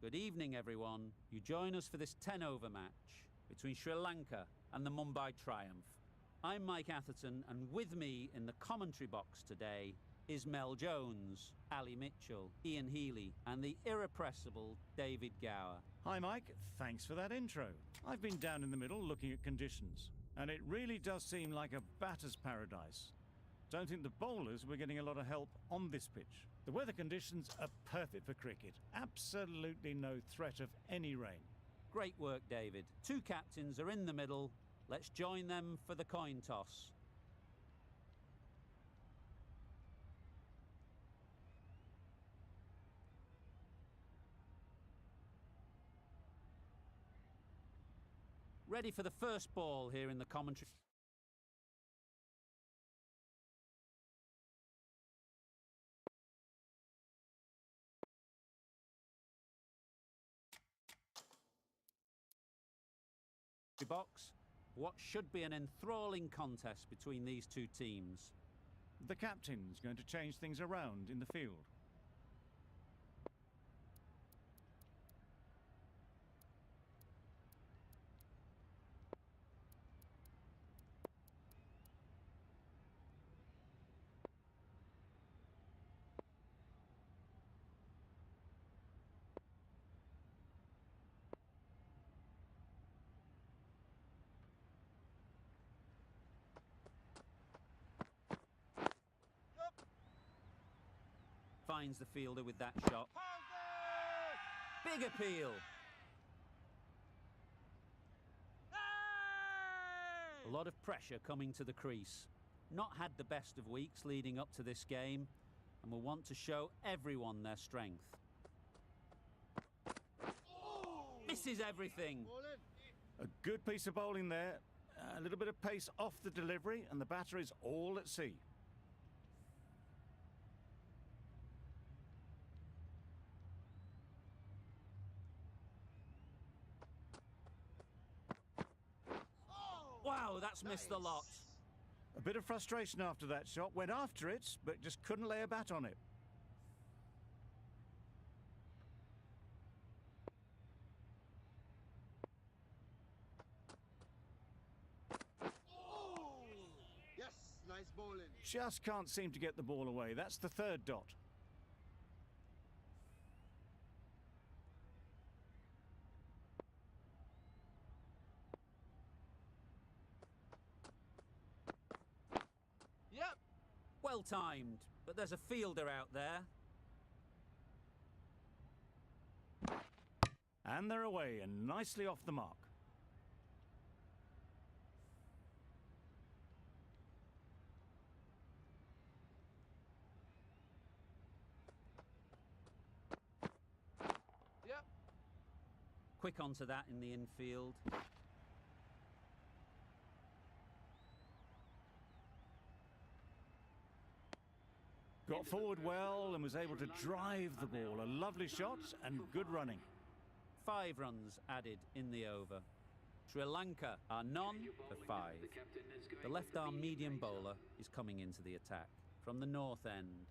Good evening, everyone. You join us for this 10-over match between Sri Lanka and the Mumbai Triumph. I'm Mike Atherton, and with me in the commentary box today is Mel Jones, Ali Mitchell, Ian Healy, and the irrepressible David Gower. Hi, Mike. Thanks for that intro. I've been down in the middle looking at conditions, and it really does seem like a batter's paradise. Don't think the bowlers were getting a lot of help on this pitch. The weather conditions are perfect for cricket. Absolutely no threat of any rain. Great work, David. Two captains are in the middle. Let's join them for the coin toss. Ready for the first ball here in the commentary. Box. What should be an enthralling contest between these two teams. The captain's going to change things around in the field. Finds the fielder with that shot. Big appeal. A lot of pressure coming to the crease. Not had the best of weeks leading up to this game, and will want to show everyone their strength. Misses everything. A good piece of bowling there. A little bit of pace off the delivery, and the batter is all at sea. Wow, that's missed the lot. A bit of frustration after that shot. Went after it, but just couldn't lay a bat on it. Yes, nice bowling. Just can't seem to get the ball away. That's the third dot. Yep. Well timed, but there's a fielder out there. And they're away and nicely off the mark. Yep. Quick onto that in the infield. Got forward well and was able to drive the ball. A lovely shot and good running. 5 runs added in the over. Sri Lanka are none for 5. The left-arm medium bowler is coming into the attack from the north end.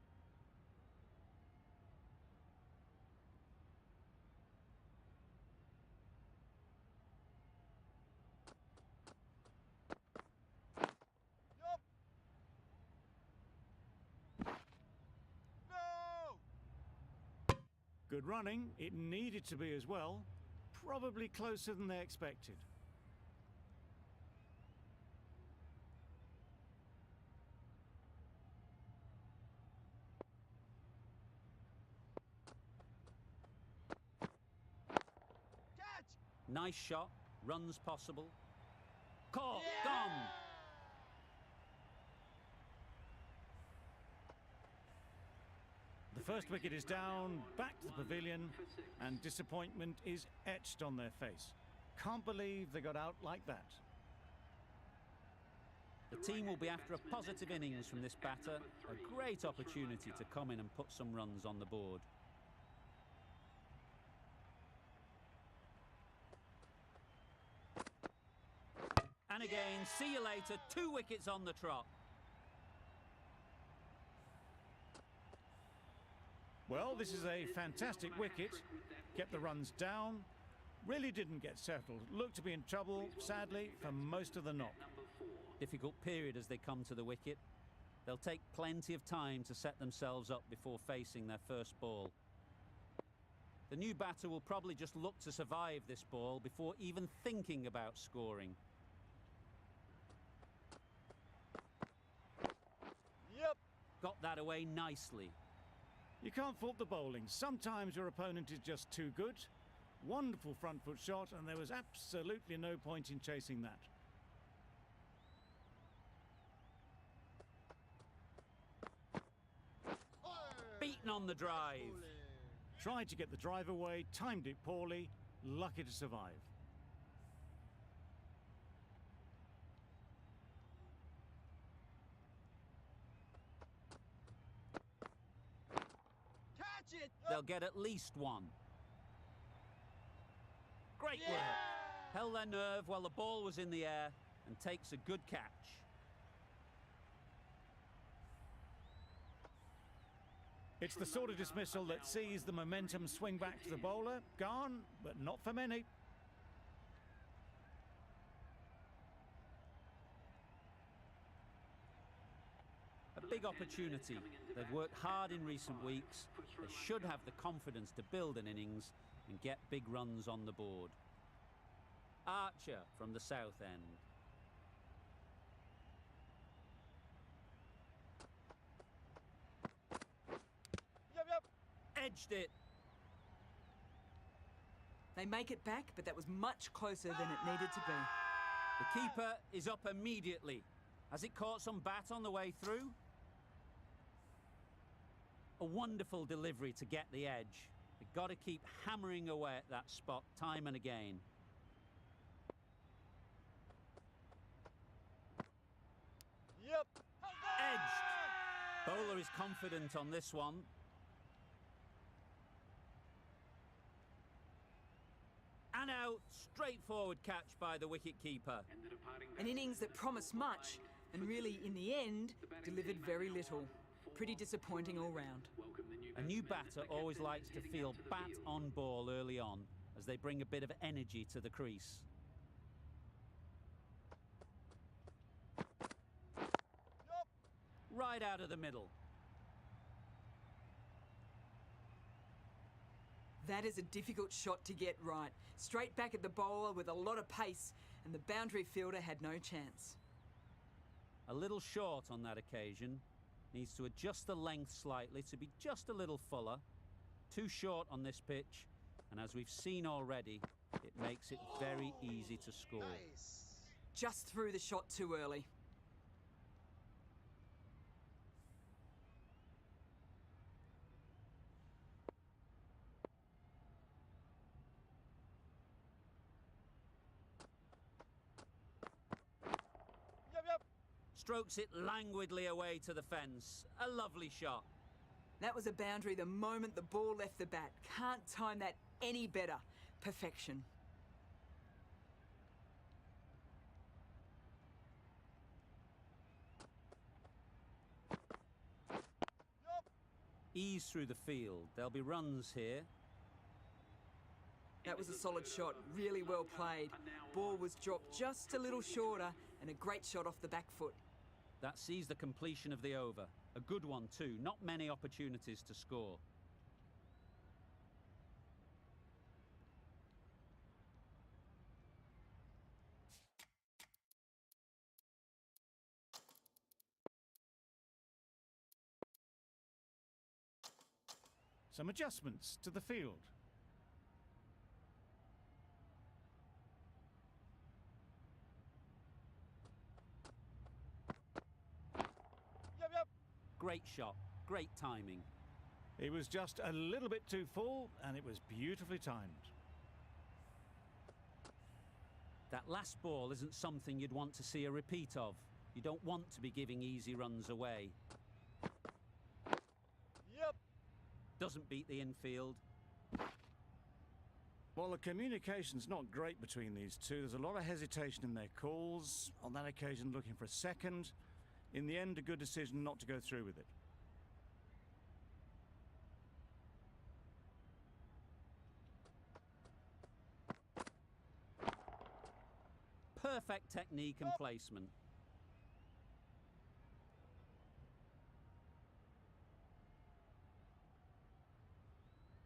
Good running. It needed to be as well. Probably closer than they expected. Catch! Nice shot. Runs possible. Caught. Yeah! Gone. The first wicket is down, back to the pavilion, and disappointment is etched on their face. Can't believe they got out like that. The team will be after a positive innings from this batter. A great opportunity to come in and put some runs on the board. And again, see you later. 2 wickets on the trot. Well, this is a fantastic wicket. Kept the runs down. Really didn't get settled. Looked to be in trouble, sadly, for most of the knock. Difficult period as they come to the wicket. They'll take plenty of time to set themselves up before facing their first ball. The new batter will probably just look to survive this ball before even thinking about scoring. Yep. Got that away nicely. You can't fault the bowling. Sometimes your opponent is just too good. Wonderful front foot shot, and there was absolutely no point in chasing that. Beaten on the drive. Tried to get the drive away, timed it poorly, lucky to survive. Catch it. They'll get at least one. Great work. Held their nerve while the ball was in the air and takes a good catch. It's the sort of dismissal that sees the momentum swing back to the bowler. Gone, but not for many. A big opportunity. They've worked hard in recent weeks. They should have the confidence to build an innings and get big runs on the board. Archer from the south end. Yep. Edged it. They make it back, but that was much closer than it needed to be. The keeper is up immediately. Has it caught some bat on the way through? A wonderful delivery to get the edge. They've got to keep hammering away at that spot time and again. Yep. Edged. Bowler is confident on this one. And out. Straightforward catch by the wicket-keeper. An innings that promised much, and really, in the end, delivered very little. Pretty disappointing all round. A new batter always likes to feel bat on ball early on, as they bring a bit of energy to the crease. Right out of the middle. That is a difficult shot to get right. Straight back at the bowler with a lot of pace, and the boundary fielder had no chance. A little short on that occasion. Needs to adjust the length slightly to be just a little fuller. Too short on this pitch, and as we've seen already, it makes it very easy to score. Nice. Just threw the shot too early. Yep. Strokes it languidly away to the fence. A lovely shot. That was a boundary the moment the ball left the bat. Can't time that any better. Perfection. Ease through the field. There'll be runs here. That was a solid shot. Really well played. Ball was dropped just a little shorter, and a great shot off the back foot. That sees the completion of the over. A good one too. Not many opportunities to score. Some adjustments to the field. Yep. Great shot. Great timing. It was just a little bit too full, and it was beautifully timed. That last ball isn't something you'd want to see a repeat of. You don't want to be giving easy runs away. Yep. Doesn't beat the infield. Well, the communication's not great between these two. There's a lot of hesitation in their calls. On that occasion, looking for a second. In the end, a good decision not to go through with it. Perfect technique and placement.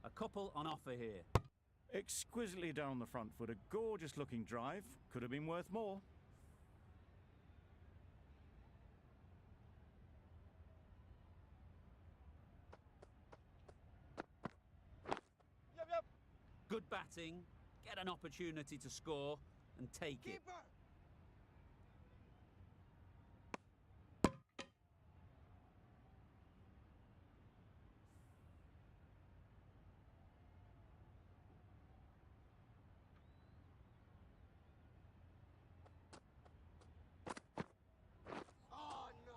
A couple on offer here. Exquisitely done on the front foot. A gorgeous looking drive. Could have been worth more. Yep, yep. Good batting. Get an opportunity to score and take it. Keeper.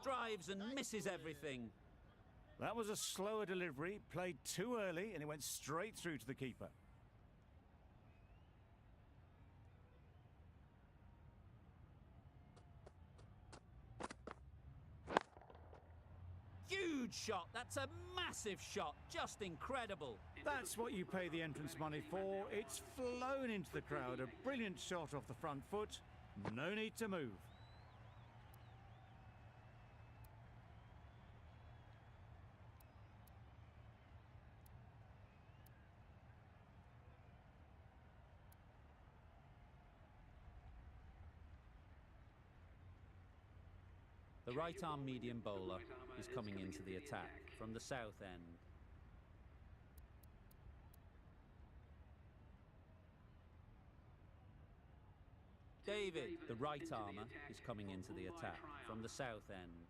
Drives and misses everything. That was a slower delivery, played too early, and it went straight through to the keeper. Huge shot. That's a massive shot. Just incredible. That's what you pay the entrance money for. It's flown into the crowd. A brilliant shot off the front foot. No need to move. The right-arm medium bowler is coming into the attack from the south end. David, the right armour, is coming into the attack from the south end.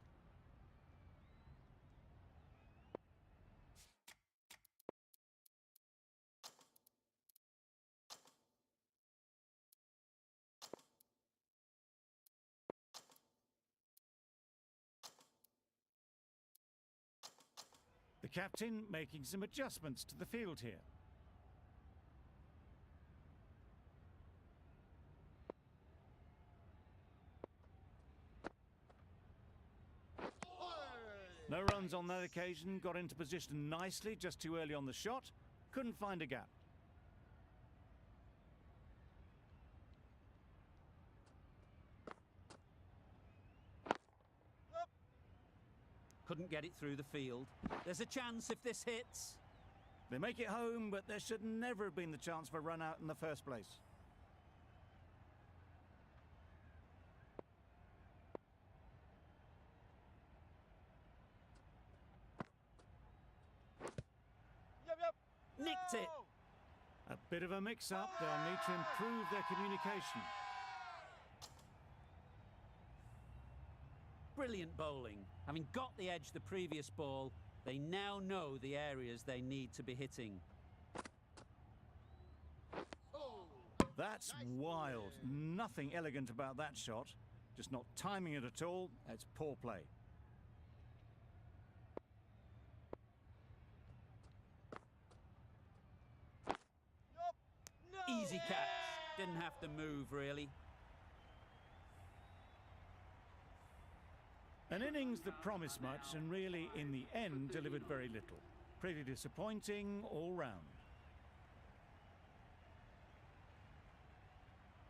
The captain making some adjustments to the field here. No runs on that occasion, got into position nicely, just too early on the shot, couldn't find a gap. Couldn't get it through the field. There's a chance if this hits. They make it home, but there should never have been the chance for a run out in the first place. Yep, yep. Nicked it. No! A bit of a mix-up, they'll need to improve their communication. Brilliant bowling. Having got the edge the previous ball, they now know the areas they need to be hitting. That's wild. Nothing elegant about that shot. Just not timing it at all. It's poor play. Yup. No! Easy catch. Didn't have to move, really. An innings that promised much and really, in the end, delivered very little. Pretty disappointing all round.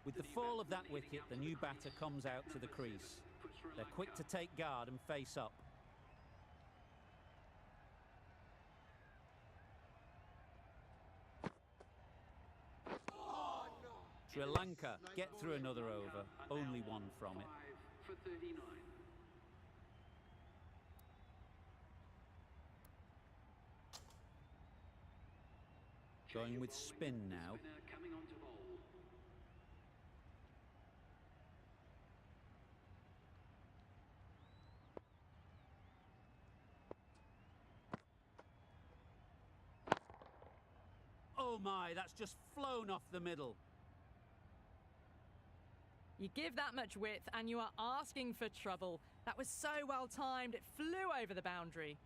With the fall of that wicket, the new batter comes out to the crease. They're quick to take guard and face up. Sri Lanka get through another over, only one from it. For 39. Going with spin now. Coming on to bowl. Oh my, that's just flown off the middle. You give that much width and you are asking for trouble. That was so well timed, it flew over the boundary.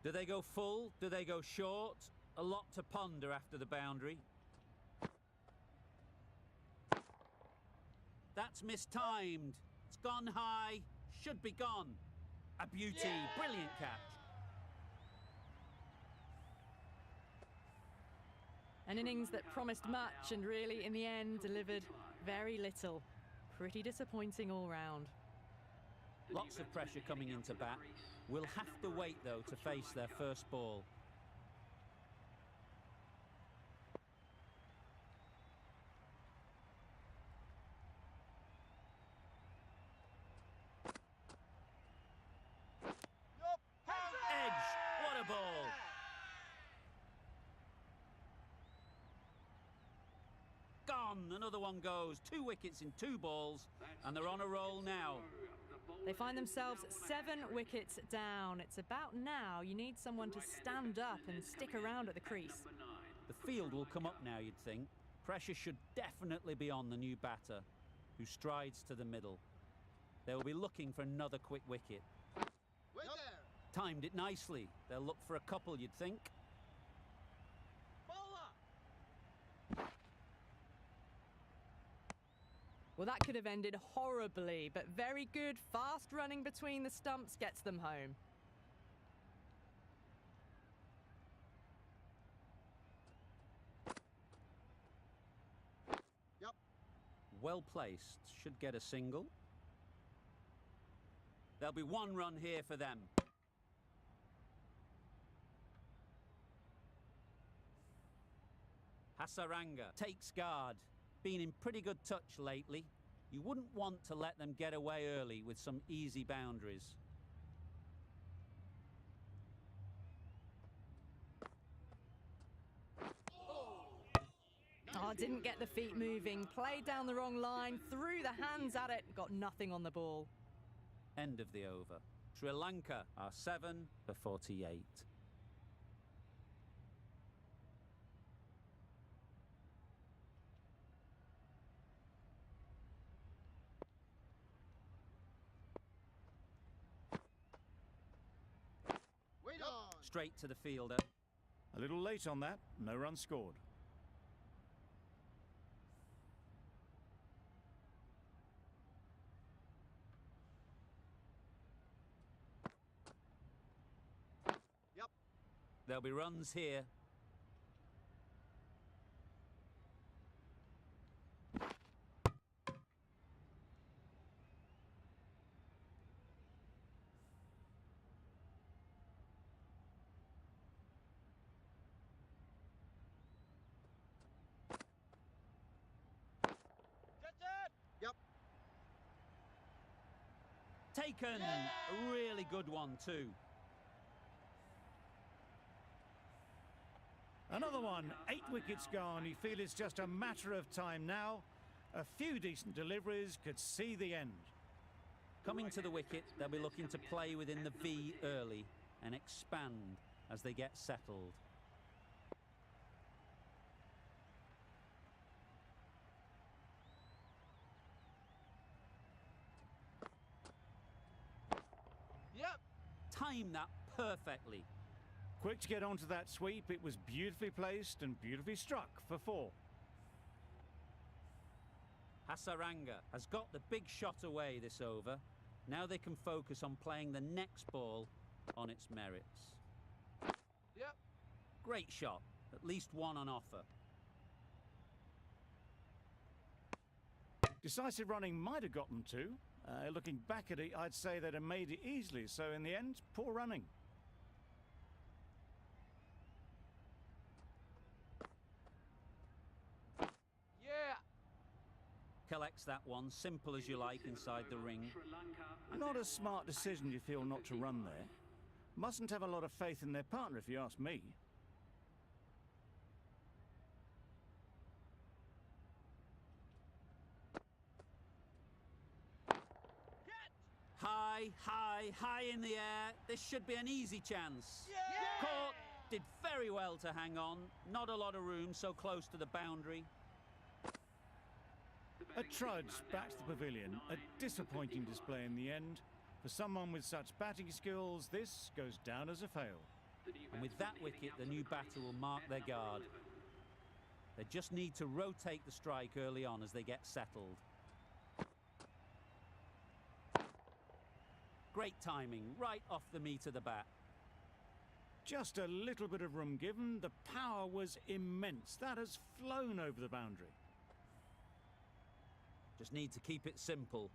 Do they go full? Do they go short? A lot to ponder after the boundary. That's mistimed. It's gone high. Should be gone. A beauty. Brilliant catch. An innings that promised much and really, in the end, delivered very little. Pretty disappointing all round. Lots of pressure coming into bat. Will have to wait, though, to face their first ball. Yup. Edge! What a ball! Gone! Another one goes. 2 wickets in 2 balls, and they're on a roll now. They find themselves 7 wickets down. It's about now you need someone to stand up and stick around at the crease. The field will come up now, you'd think. Pressure should definitely be on the new batter, who strides to the middle. They'll be looking for another quick wicket. Wait there. Timed it nicely. They'll look for a couple, you'd think. Bowler. Well, that could have ended horribly, but very good, fast running between the stumps gets them home. Yup. Well placed. Should get a single. There'll be 1 run here for them. Hasaranga takes guard. Been in pretty good touch lately. You wouldn't want to let them get away early with some easy boundaries. Oh, didn't get the feet moving. Played down the wrong line, threw the hands at it, got nothing on the ball. End of the over. Sri Lanka are 7 for 48. Wait on. Straight to the fielder. A little late on that, no run scored. Yup. There'll be runs here. Attention. Yup. Taken! A really good one too. Another one, 8 wickets gone. You feel it's just a matter of time now. A few decent deliveries could see the end. Coming to the wicket, they'll be looking to play within the V early and expand as they get settled. Yep. Time that perfectly. Quick to get onto that sweep. It was beautifully placed and beautifully struck for 4. Hasaranga has got the big shot away this over. Now they can focus on playing the next ball on its merits. Yep. Great shot. At least 1 on offer. Decisive running might have got them 2. Looking back at it, I'd say they'd have made it easily. So in the end, poor running. Yeah. Collects that one, simple as you like, inside the ring. Not a smart decision, you feel, not to run there. Mustn't have a lot of faith in their partner, if you ask me. High, high, high in the air. This should be an easy chance. Yeah. Caught. Did very well to hang on. Not a lot of room so close to the boundary. A trudge back to the pavilion. A disappointing display in the end. For someone with such batting skills, this goes down as a fail. And with that wicket, the new batter will mark their guard. They just need to rotate the strike early on as they get settled. Great timing, right off the meat of the bat. Just a little bit of room given. The power was immense. That has flown over the boundary. Just need to keep it simple.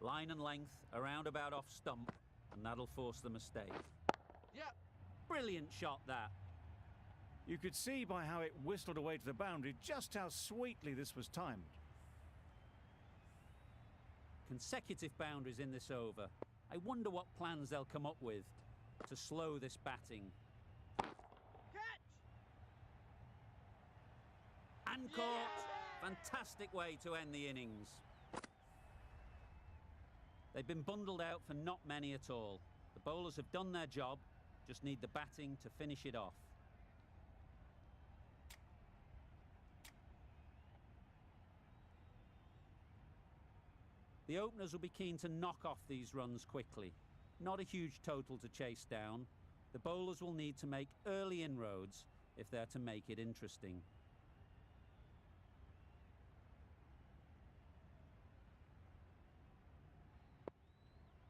Line and length, around about off stump, and that'll force the mistake. Yep. Brilliant shot, that. You could see by how it whistled away to the boundary just how sweetly this was timed. Consecutive boundaries in this over. I wonder what plans they'll come up with to slow this batting. Catch! And caught. Fantastic way to end the innings. They've been bundled out for not many at all. The bowlers have done their job, just need the batting to finish it off. The openers will be keen to knock off these runs quickly. Not a huge total to chase down. The bowlers will need to make early inroads if they're to make it interesting.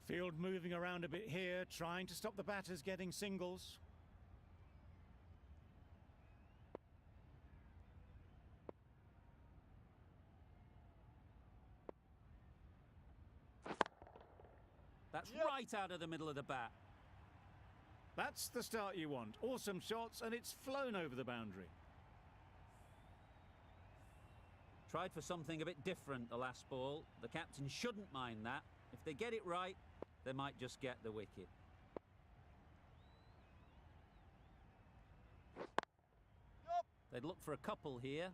Field moving around a bit here, trying to stop the batters getting singles. That's right out of the middle of the bat. That's the start you want. Awesome shots, and it's flown over the boundary. Tried for something a bit different the last ball. The captain shouldn't mind that. If they get it right, they might just get the wicket. They'd look for a couple here.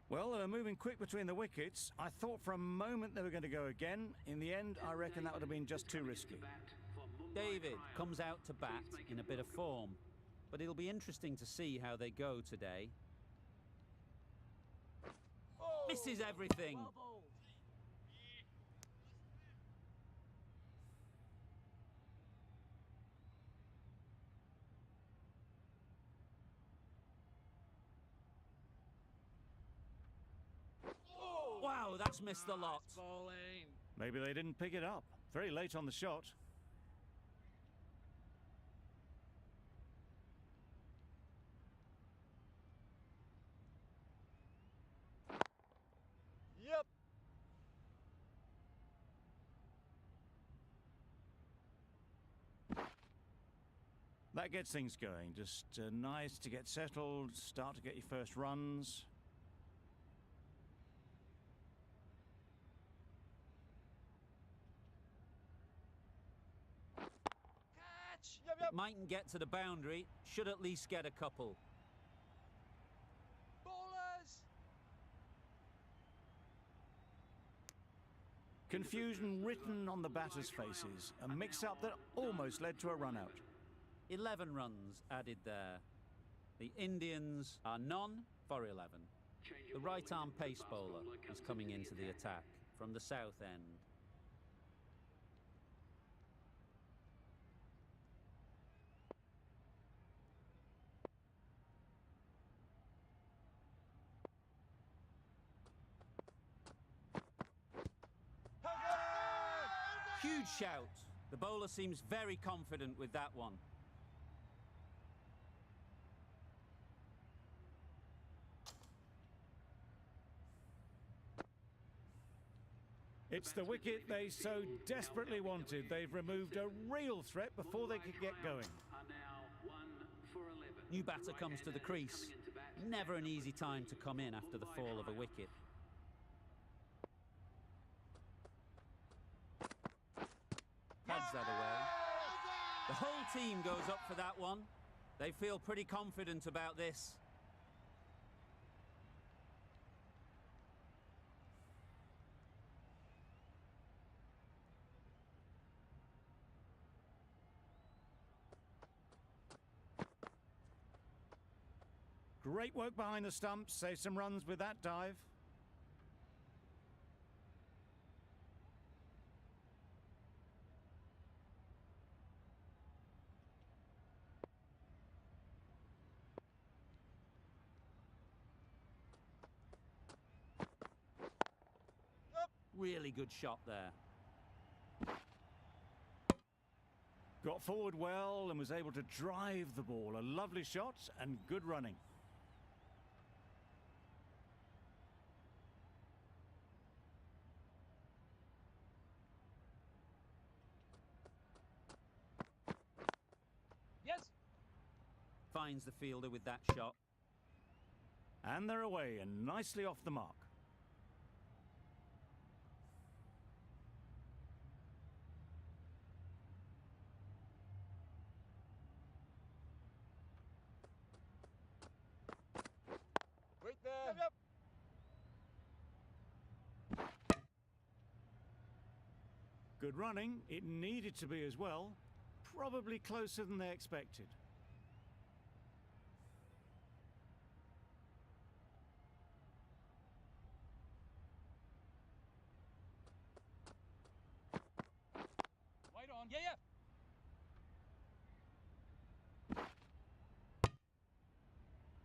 Well, they were moving quick between the wickets. I thought for a moment they were going to go again. In the end, I reckon that would have been just too risky. David comes out to bat in a bit of form, but it'll be interesting to see how they go today. Misses everything. Wow, that's missed the lot. Bowling. Maybe they didn't pick it up. Very late on the shot. Yep. That gets things going. Just nice to get settled, start to get your first runs. Catch! Yep, yep. Mightn't get to the boundary, should at least get a couple. Bowlers! Confusion written on the batters' faces. A mix-up that almost led to a run-out. 11 runs added there. The Indians are none for 11. The right-arm pace bowler is coming into the attack from the south end. Huge shout. The bowler seems very confident with that one. It's the wicket they so desperately wanted. They've removed a real threat before they could get going. New batter comes to the crease. Never an easy time to come in after the fall of a wicket. Pads that away. The whole team goes up for that one. They feel pretty confident about this. Great work behind the stumps. Save some runs with that dive. Really good shot there. Got forward well and was able to drive the ball. A lovely shot and good running. finds the fielder with that shot. And they're away and nicely off the mark. Wait there. Yep. Good running. It needed to be as well. Probably closer than they expected. Wait on. Yeah.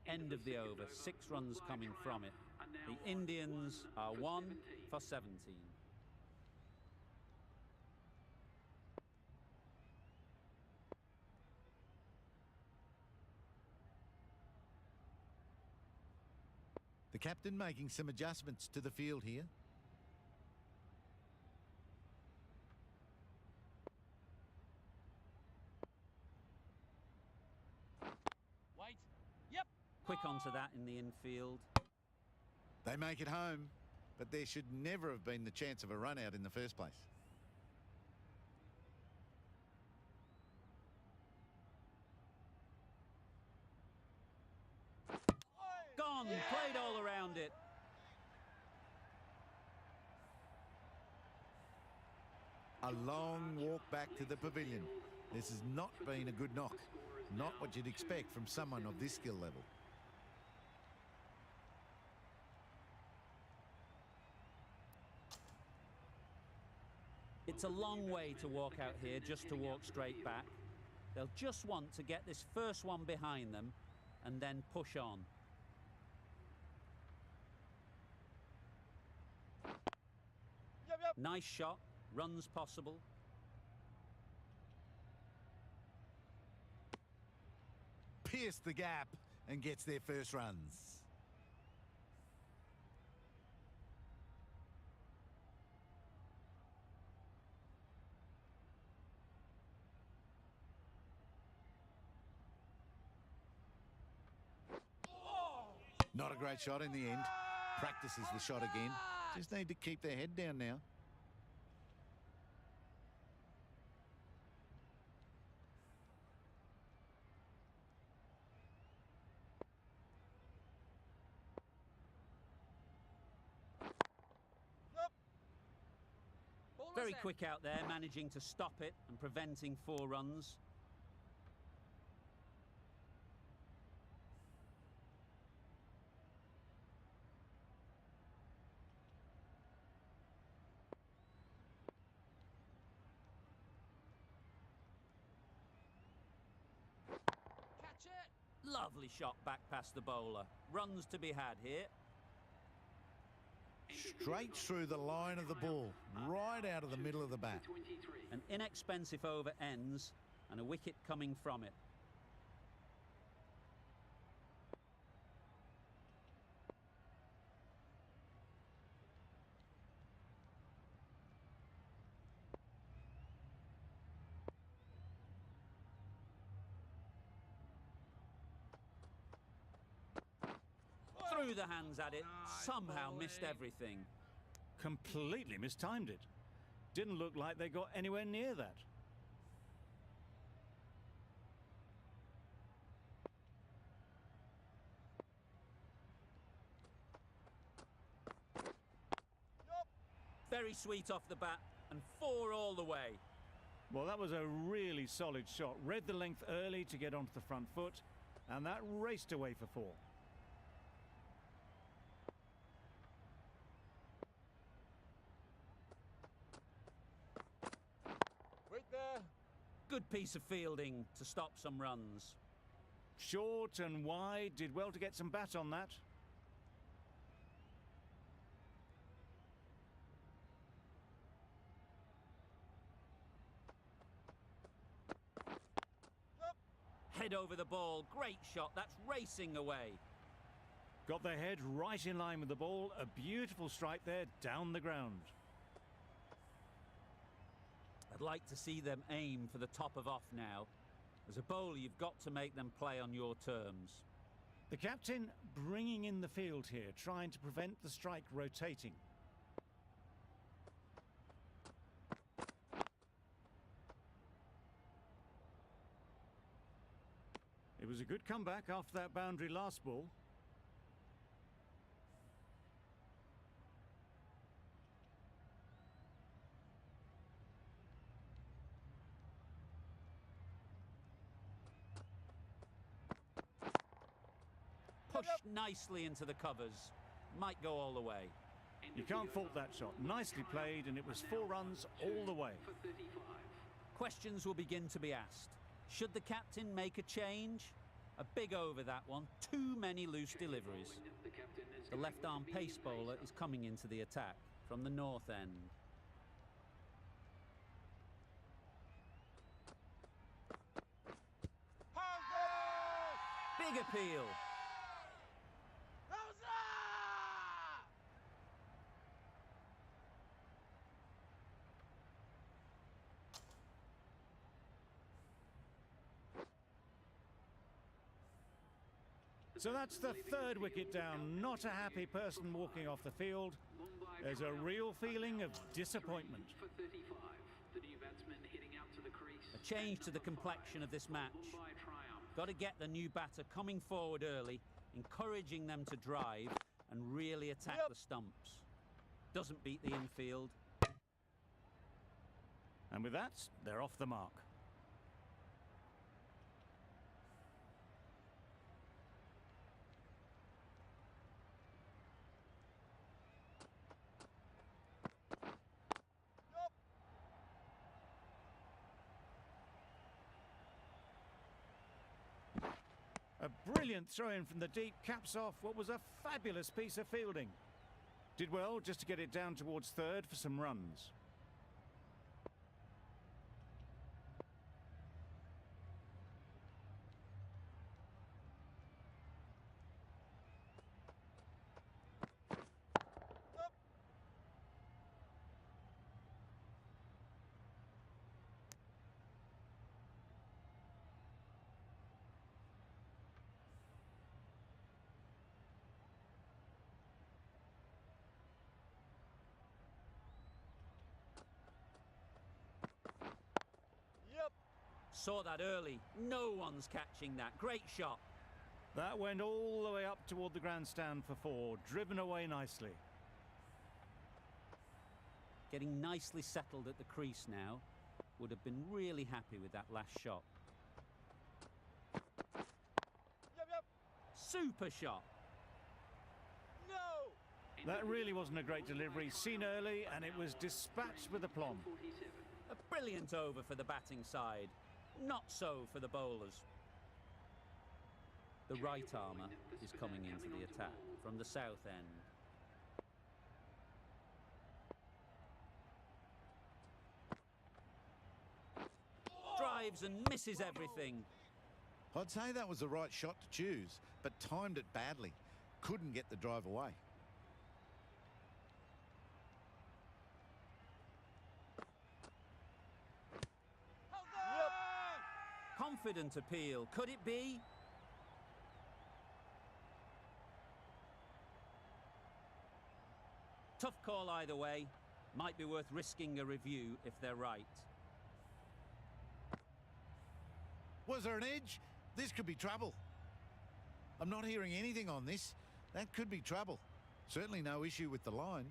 End of the over, 6 runs coming from it. The Indians are 1 for 17. The captain making some adjustments to the field here. Wait. Yep. Quick onto that in the infield. They make it home, but there should never have been the chance of a run out in the first place. Gone, played all around it. A long walk back to the pavilion. This has not been a good knock. Not what you'd expect from someone of this skill level. It's a long way to walk out here just to walk straight back. They'll just want to get this first one behind them and then push on. Yep. Nice shot, runs possible. Pierce the gap and gets their first runs. Not a great shot in the end. Practices the shot again. Just need to keep their head down now. Very quick out there, managing to stop it and preventing 4 runs. Catch it. Lovely shot back past the bowler. Runs to be had here. Straight through the line of the ball, right out of the middle of the bat. An inexpensive over ends and a wicket coming from it. Through the hands at it, somehow missed everything. Completely mistimed it. Didn't look like they got anywhere near that. Very sweet off the bat and 4 all the way. Well, that was a really solid shot. Read the length early to get onto the front foot, and that raced away for 4. Wait there. Good piece of fielding to stop some runs. Short and wide, did well to get some bat on that. Head over the ball, great shot, that's racing away. Got their head right in line with the ball. A beautiful strike there, down the ground. I'd like to see them aim for the top of off now. As a bowler, you've got to make them play on your terms. The captain bringing in the field here, trying to prevent the strike rotating. It was a good comeback after that boundary last ball. Pushed nicely into the covers. Might go all the way. You can't fault that shot. Nicely played, and it was 4 runs all the way. For 35. Questions will begin to be asked. Should the captain make a change? A big over that one. Too many loose deliveries. The captain is The left-arm pace bowler is coming into the attack from the north end. Big appeal. So that's the 3rd wicket down. Not a happy person walking off the field. There's a real feeling of disappointment. for 35. The new batsman heading out to the crease. A change to the complexion of this match. Mumbai triumph. Got to get the new batter coming forward early, encouraging them to drive and really attack the stumps. Doesn't beat the infield. And with that, they're off the mark. A brilliant throw-in from the deep caps off what was a fabulous piece of fielding. Did well just to get it down towards 3rd for some runs. Saw that early. No one's catching that. Great shot. That went all the way up toward the grandstand for 4, driven away nicely. Getting nicely settled at the crease now. Would have been really happy with that last shot. Super shot. No! That really wasn't a great delivery. Seen early, and it was dispatched with aplomb. 47. A brilliant over for the batting side. Not so for the bowlers. The right armour is coming into the attack from the south end. Drives and misses everything. I'd say that was the right shot to choose, but timed it badly. Couldn't get the drive away. Confident appeal. Could it be? Tough call either way. Might be worth risking a review if they're right. Was there an edge? This could be trouble. I'm not hearing anything on this. That could be trouble. Certainly no issue with the line.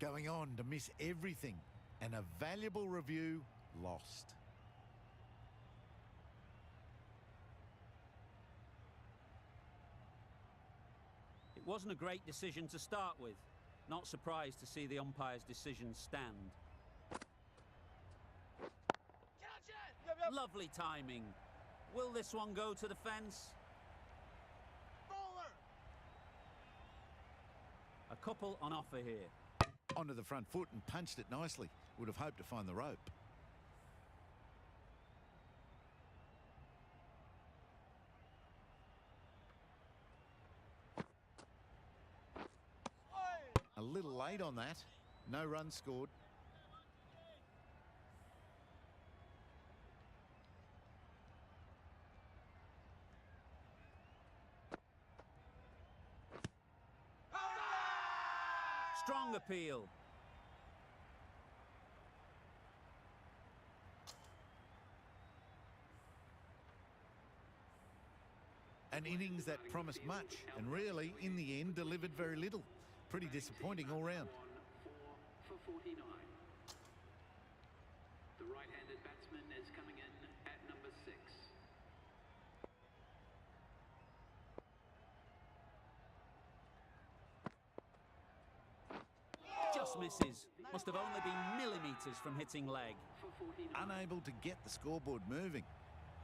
Going on to miss everything. And a valuable review lost. It wasn't a great decision to start with. Not surprised to see the umpire's decision stand. Catch it! Lovely timing. Will this one go to the fence? Bowler! A couple on offer here. Onto the front foot and punched it nicely. Would have hoped to find the rope. A little late on that. No runs scored. Strong appeal. An innings that promised much and really, in the end, delivered very little. Pretty disappointing all round. 4 for 49. The right-handed batsman is coming in at number 6. Just misses. Must have only been millimetres from hitting leg. For 49. Unable to get the scoreboard moving.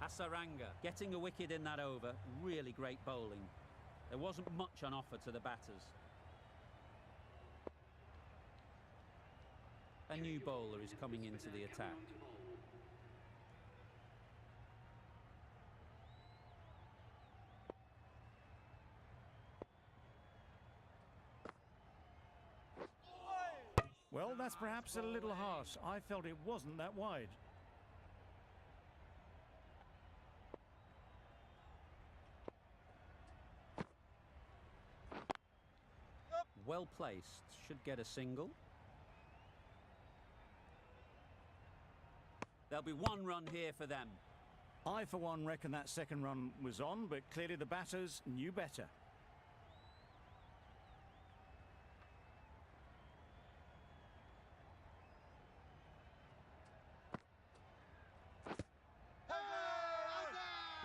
Hasaranga getting a wicket in that over. Really great bowling. There wasn't much on offer to the batters. A new bowler is coming into the attack. Well, that's perhaps a little harsh. I felt it wasn't that wide. Well placed. Should get a single. There'll be one run here for them. I, for one, reckon that second run was on, but clearly the batters knew better.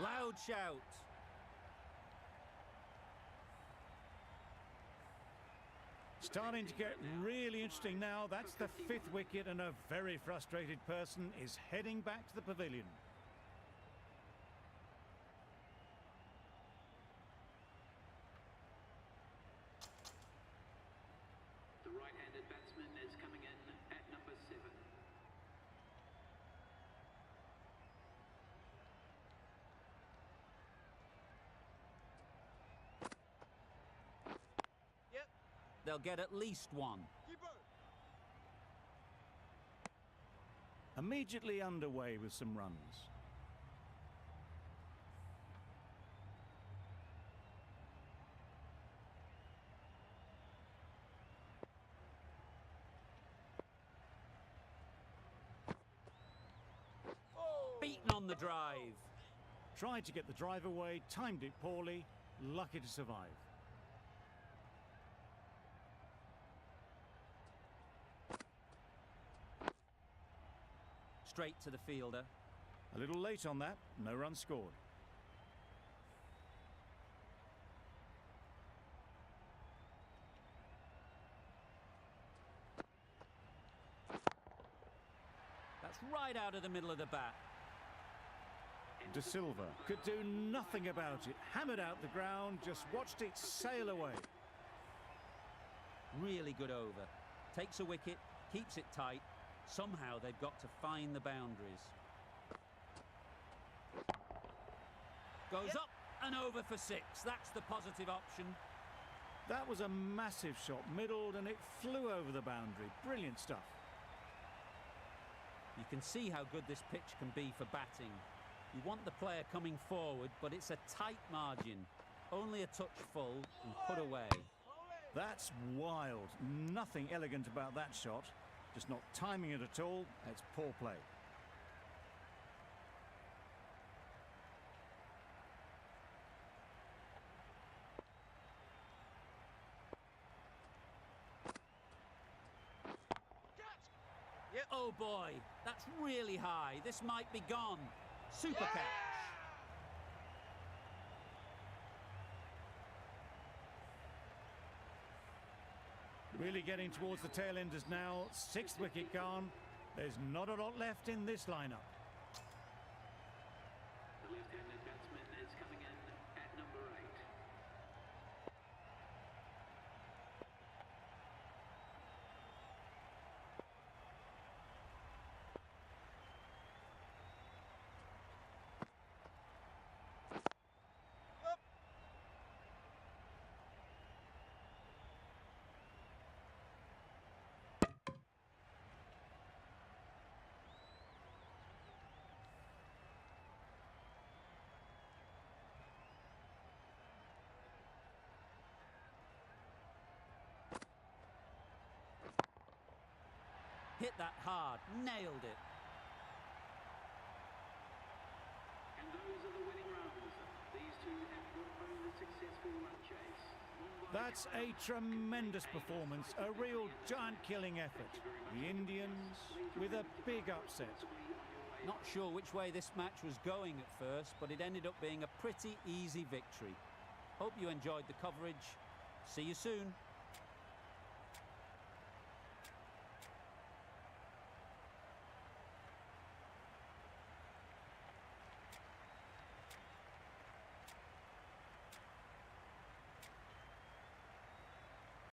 Loud shout. Starting to get really interesting now. That's the 5th wicket and a very frustrated person is heading back to the pavilion. The right-handed batsman is coming in at number 7. They'll get at least one. Immediately underway with some runs. Beaten on the drive. Tried to get the drive away, timed it poorly, lucky to survive. Straight to the fielder. A little late on that, no run scored. That's right out of the middle of the bat. De Silva could do nothing about it. Hammered out the ground, just watched it sail away. Really good over. Takes a wicket, keeps it tight. Somehow they've got to find the boundaries. Goes up and over for 6. That's the positive option. That was a massive shot, middled, and it flew over the boundary. Brilliant stuff. You can see how good this pitch can be for batting. You want the player coming forward, but it's a tight margin. Only a touch full and put away. That's wild. Nothing elegant about that shot. Just not timing it at all. It's poor play. Oh boy, that's really high. This might be gone. Super catch. Really getting towards the tail enders now. 6th wicket gone. There's not a lot left in this lineup. The left-handed batsman is coming in at number 8. hit that hard, nailed it. And those are the winning rounds. These two have put home the successful run chase. That's a tremendous performance, a real giant-killing effort. The Indians with a big upset. Not sure which way this match was going at first, but it ended up being a pretty easy victory. Hope you enjoyed the coverage. See you soon.